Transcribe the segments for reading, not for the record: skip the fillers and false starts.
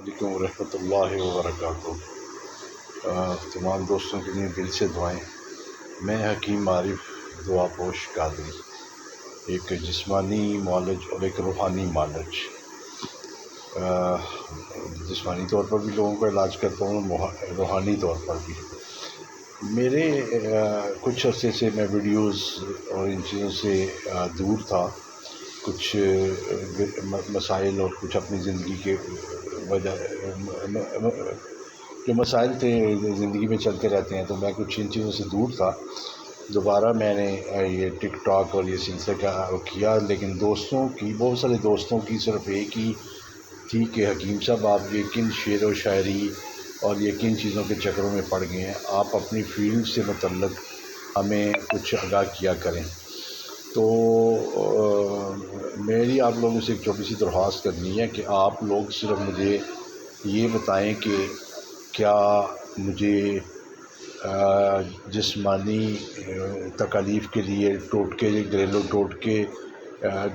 علیکم ورحمۃ اللہ وبرکاتہ۔ تمام دوستوں کے لیے دل سے دعائیں۔ میں حکیم عارف دعا پوش قادری، ایک جسمانی معالج اور ایک روحانی معالج۔ جسمانی طور پر بھی لوگوں کا علاج کرتا ہوں، روحانی طور پر بھی۔ میرے کچھ عرصے سے میں ویڈیوز اور ان چیزوں سے دور تھا، کچھ مسائل اور کچھ اپنی زندگی کے وجہ جو مسائل تھے زندگی میں چلتے رہتے ہیں، تو میں کچھ ان چیزوں سے دور تھا۔ دوبارہ میں نے یہ ٹک ٹاک اور یہ سلسلہ کیا، لیکن بہت سارے دوستوں کی صرف ایک ہی تھی کہ حکیم صاحب آپ یہ کن شعر و شاعری اور یہ کن چیزوں کے چکروں میں پڑ گئے ہیں، آپ اپنی فیلڈ سے متعلق ہمیں کچھ آگاہ کیا کریں۔ تو میری آپ لوگوں سے ایک چھوٹی سی درخواست کرنی ہے کہ آپ لوگ صرف مجھے یہ بتائیں کہ کیا مجھے جسمانی تکالیف کے لیے ٹوٹکے، گھریلو ٹوٹکے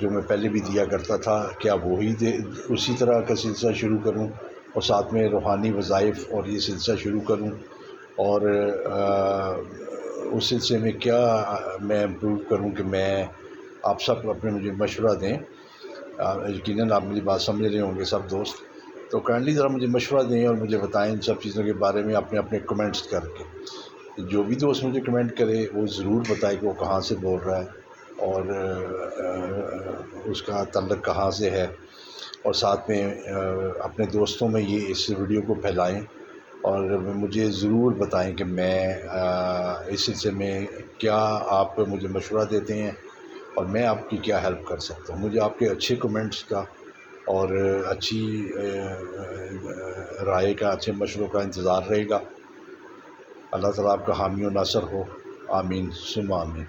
جو میں پہلے بھی دیا کرتا تھا، کیا وہی اسی طرح کا سلسلہ شروع کروں اور ساتھ میں روحانی وظائف اور یہ سلسلہ شروع کروں، اور اس سلسلے میں کیا میں امپروو کروں کہ میں آپ سب اپنے مجھے مشورہ دیں۔ یقیناً آپ میری بات سمجھ رہے ہوں گے سب دوست، تو کائنڈلی ذرا مجھے مشورہ دیں اور مجھے بتائیں ان سب چیزوں کے بارے میں اپنے کمنٹس کر کے۔ جو بھی دوست مجھے کمنٹ کرے وہ ضرور بتائے کہ وہ کہاں سے بول رہا ہے اور اس کا تعلق کہاں سے ہے، اور ساتھ میں اپنے دوستوں میں یہ اس ویڈیو کو پھیلائیں، اور مجھے ضرور بتائیں کہ میں اس سلسلے میں کیا آپ مجھے مشورہ دیتے ہیں اور میں آپ کی کیا ہیلپ کر سکتا ہوں۔ مجھے آپ کے اچھے کمنٹس کا اور اچھی رائے کا، اچھے مشوروں کا انتظار رہے گا۔ اللہ تعالیٰ آپ کا حامی و ناصر ہو، آمین ثم آمین۔